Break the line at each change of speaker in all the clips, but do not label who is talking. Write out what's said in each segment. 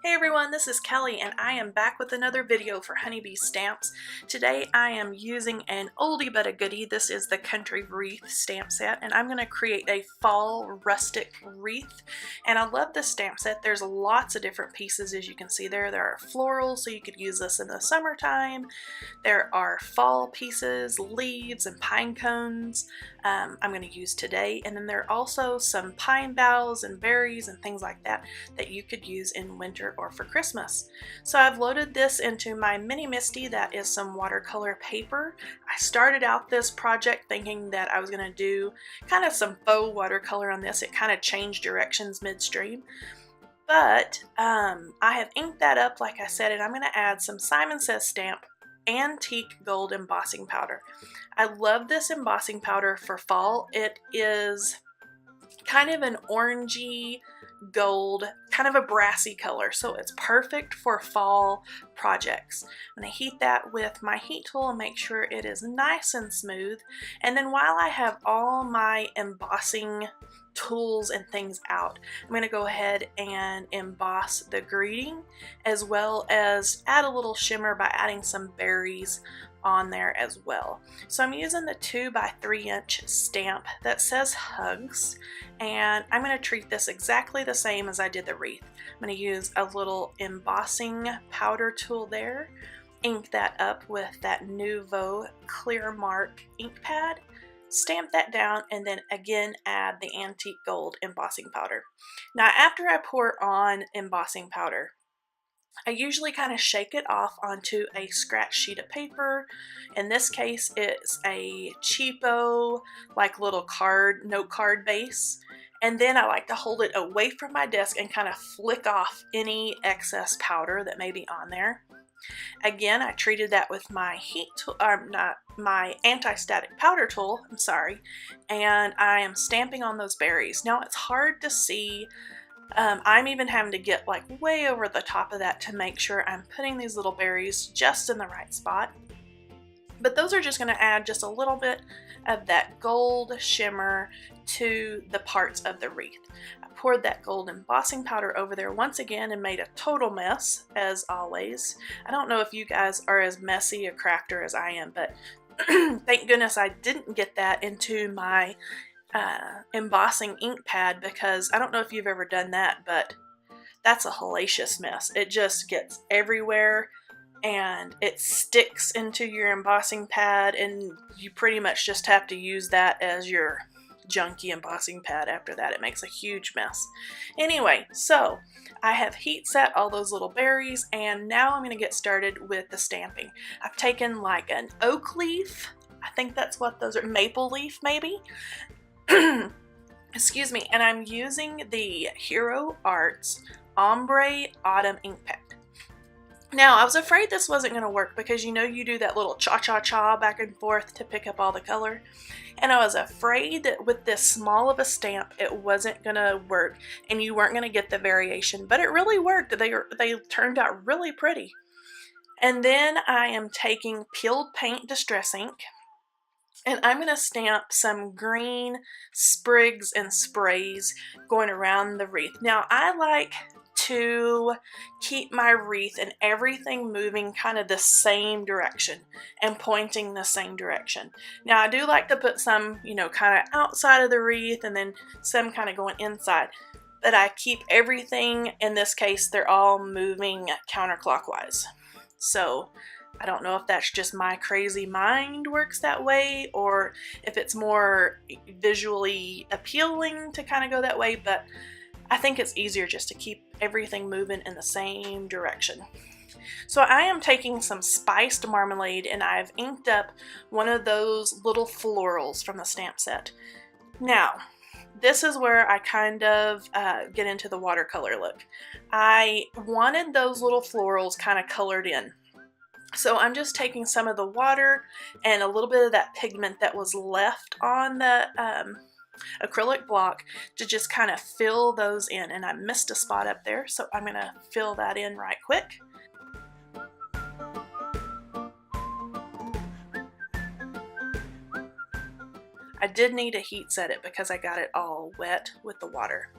Hey everyone, this is Kelly and I am back with another video for Honeybee Stamps. Today I am using an oldie but a goodie. This is the Country Wreath stamp set and I'm going to create a fall rustic wreath. And I love this stamp set. There's lots of different pieces as you can see there. There are florals, so you could use this in the summertime. There are fall pieces, leaves and pine cones I'm going to use today. And then there are also some pine boughs and berries and things like that that you could use in winter or for Christmas. So I've loaded this into my mini Misty. That is some watercolor paper. I started out this project thinking that I was going to do kind of some faux watercolor on this. It kind of changed directions midstream. But I have inked that up like I said, and I'm going to add some Simon Says Stamp antique gold embossing powder. I love this embossing powder for fall. It is kind of an orangey gold, kind of a brassy color, so it's perfect for fall projects. I'm going to heat that with my heat tool and make sure it is nice and smooth. And then while I have all my embossing tools and things out, I'm going to go ahead and emboss the greeting as well as add a little shimmer by adding some berries on there as well. So I'm using the 2x3 inch stamp that says Hugs, and I'm going to treat this exactly the same as I did the wreath. I'm going to use a little embossing powder tool there, ink that up with that Nuvo clear mark ink pad, stamp that down, and then again add the antique gold embossing powder. Now after I pour on embossing powder, I usually kind of shake it off onto a scratch sheet of paper. In this case, it's a cheapo, like little note card base. And then I like to hold it away from my desk and kind of flick off any excess powder that may be on there. Again, I treated that with my heat tool, not my anti-static powder tool, I'm sorry, and I am stamping on those berries. Now it's hard to see. I'm even having to get like way over the top of that to make sure I'm putting these little berries just in the right spot. But those are just going to add just a little bit of that gold shimmer to the parts of the wreath. I poured that gold embossing powder over there once again and made a total mess, as always. I don't know if you guys are as messy a crafter as I am, but thank goodness I didn't get that into my embossing ink pad, because I don't know if you've ever done that, but that's a hellacious mess. It just gets everywhere and it sticks into your embossing pad, and you pretty much just have to use that as your junky embossing pad after that. It makes a huge mess. Anyway, so I have heat set all those little berries, and now I'm going to get started with the stamping. I've taken like an oak leaf, I think that's what those are, maple leaf maybe. Excuse me, and I'm using the Hero Arts Ombre Autumn ink pad. Now, I was afraid this wasn't going to work because you know you do that little cha-cha-cha back and forth to pick up all the color. And I was afraid that with this small of a stamp it wasn't going to work and you weren't going to get the variation, but it really worked. They turned out really pretty. And then I am taking peeled paint distress ink, and I'm going to stamp some green sprigs and sprays going around the wreath. Now, I like to keep my wreath and everything moving kind of the same direction and pointing the same direction. Now, I do like to put some, kind of outside of the wreath and then some kind of going inside. But I keep everything, in this case, they're all moving counterclockwise. So I don't know if that's just my crazy mind works that way or if it's more visually appealing to kind of go that way, but I think it's easier just to keep everything moving in the same direction. So I am taking some spiced marmalade and I've inked up one of those little florals from the stamp set. Now, this is where I kind of get into the watercolor look. I wanted those little florals kind of colored in. So I'm just taking some of the water and a little bit of that pigment that was left on the acrylic block to just kind of fill those in. And I missed a spot up there, so I'm going to fill that in right quick. I did need to heat set it because I got it all wet with the water.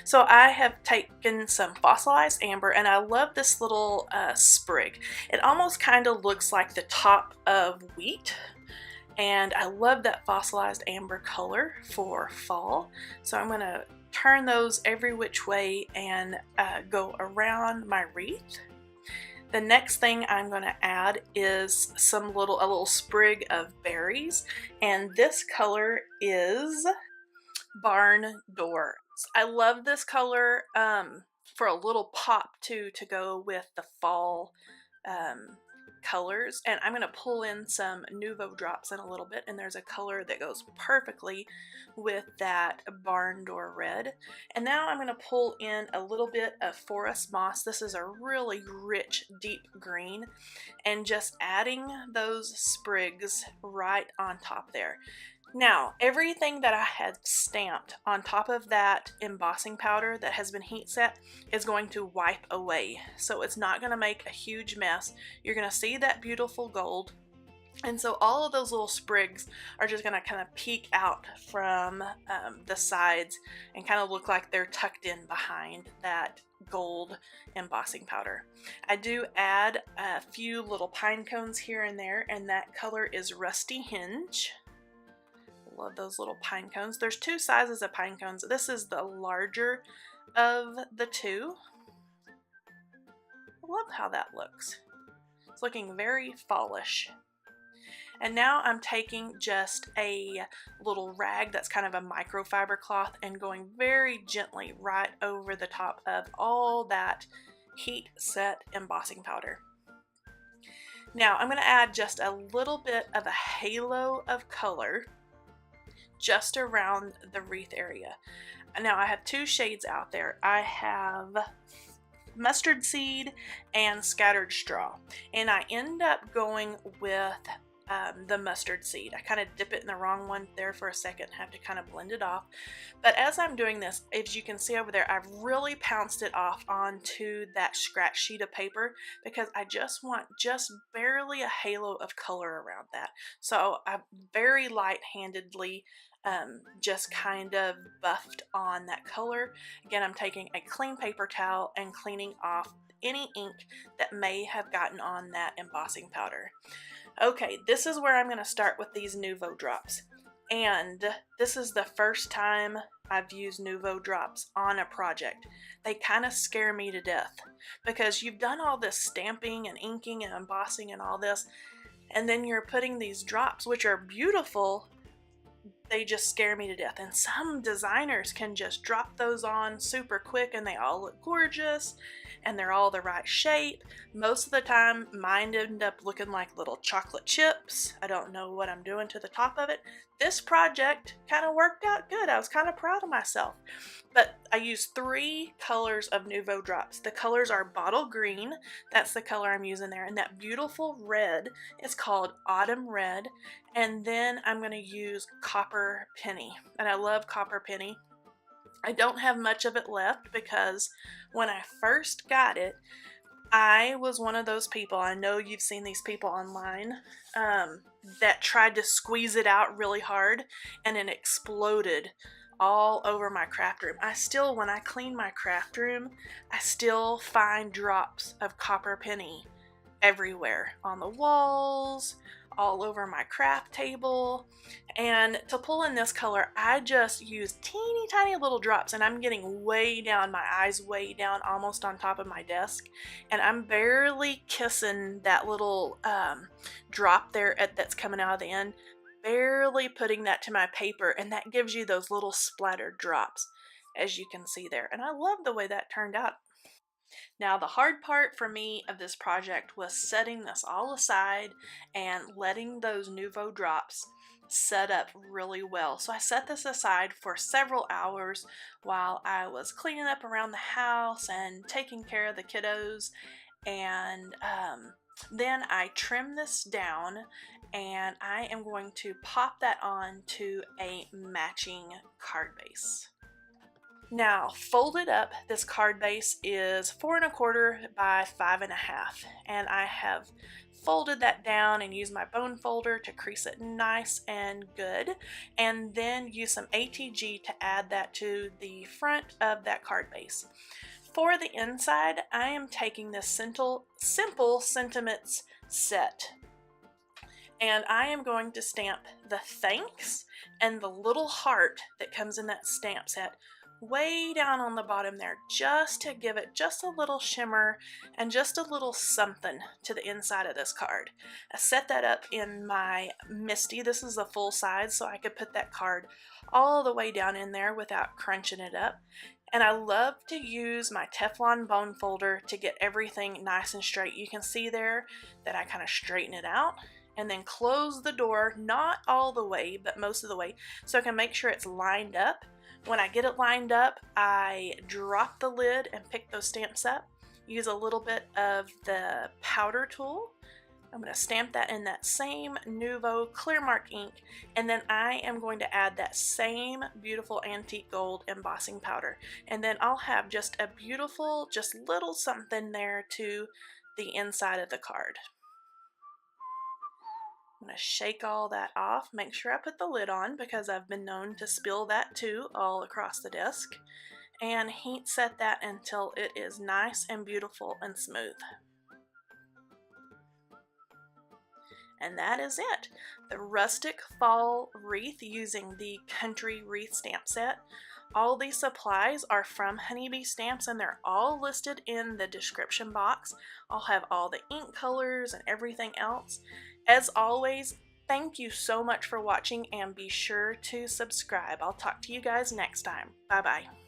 So I have taken some Fossilized Amber, and I love this little sprig. It almost kind of looks like the top of wheat, and I love that Fossilized Amber color for fall. So I'm going to turn those every which way and go around my wreath. The next thing I'm going to add is a little sprig of berries, and this color is Barn Door. I love this color for a little pop too to go with the fall colors, and I'm going to pull in some Nuvo drops in a little bit, and there's a color that goes perfectly with that Barn Door red. And now I'm going to pull in a little bit of Forest Moss. This is a really rich deep green, and just adding those sprigs right on top there. Now, everything that I had stamped on top of that embossing powder that has been heat set is going to wipe away. So it's not going to make a huge mess. You're going to see that beautiful gold. And so all of those little sprigs are just going to kind of peek out from the sides and kind of look like they're tucked in behind that gold embossing powder. I do add a few little pine cones here and there, and that color is Rusty Hinge. Love those little pine cones. There's two sizes of pine cones. This is the larger of the two. I love how that looks. It's looking very fallish. And now I'm taking just a little rag that's kind of a microfiber cloth and going very gently right over the top of all that heat set embossing powder. Now I'm going to add just a little bit of a halo of color just around the wreath area. Now I have two shades out there. I have mustard seed and scattered straw, and I end up going with the mustard seed. I kind of dip it in the wrong one there for a second, have to kind of blend it off. But as I'm doing this, as you can see over there, I've really pounced it off onto that scratch sheet of paper because I just want just barely a halo of color around that. So I very light-handedly just kind of buffed on that color. Again, I'm taking a clean paper towel and cleaning off any ink that may have gotten on that embossing powder. Okay, this is where I'm going to start with these Nuvo drops. And this is the first time I've used Nuvo drops on a project. They kind of scare me to death because you've done all this stamping and inking and embossing and all this, and then you're putting these drops, which are beautiful. They just scare me to death. And some designers can just drop those on super quick and they all look gorgeous and they're all the right shape. Most of the time mine end up looking like little chocolate chips. I don't know what I'm doing to the top of it. This project kind of worked out good. I was kind of proud of myself. But I used 3 colors of Nuvo drops. The colors are bottle green. That's the color I'm using there. And that beautiful red is called Autumn Red. And then I'm going to use Copper Penny. And I love Copper Penny. I don't have much of it left because when I first got it, I was one of those people, I know you've seen these people online, that tried to squeeze it out really hard and it exploded all over my craft room. When I clean my craft room, I still find drops of Copper Penny everywhere, on the walls, all over my craft table. And to pull in this color, I just used teeny tiny little drops, and I'm getting way down, my eyes way down, almost on top of my desk, and I'm barely kissing that little drop there that's coming out of the end, barely putting that to my paper, and that gives you those little splattered drops, as you can see there. And I love the way that turned out. Now, the hard part for me of this project was setting this all aside and letting those Nuvo drops set up really well. So I set this aside for several hours while I was cleaning up around the house and taking care of the kiddos. And then I trimmed this down, and I am going to pop that on to a matching card base. Now, folded up, this card base is 4 1/4 by 5 1/2, and I have folded that down and used my bone folder to crease it nice and good, and then use some ATG to add that to the front of that card base. For the inside, I am taking this simple sentiments set, and I am going to stamp the thanks and the little heart that comes in that stamp set way down on the bottom there, just to give it just a little shimmer and just a little something to the inside of this card. I set that up in my Misty. This is the full size, so I could put that card all the way down in there without crunching it up. And I love to use my Teflon bone folder to get everything nice and straight. You can see there that I kind of straighten it out and then close the door, not all the way, but most of the way, so I can make sure it's lined up. When I get it lined up, I drop the lid and pick those stamps up. Use a little bit of the powder tool. I'm going to stamp that in that same Nuvo clear mark ink, and then I am going to add that same beautiful antique gold embossing powder, and then I'll have just a beautiful, just little something there to the inside of the card. I'm going to shake all that off, make sure I put the lid on because I've been known to spill that too all across the disc, and heat set that until it is nice and beautiful and smooth. And that is it. The Rustic Fall Wreath using the Country Wreath stamp set. All these supplies are from Honeybee Stamps, and they're all listed in the description box. I'll have all the ink colors and everything else. As always, thank you so much for watching, and be sure to subscribe. I'll talk to you guys next time. Bye-bye.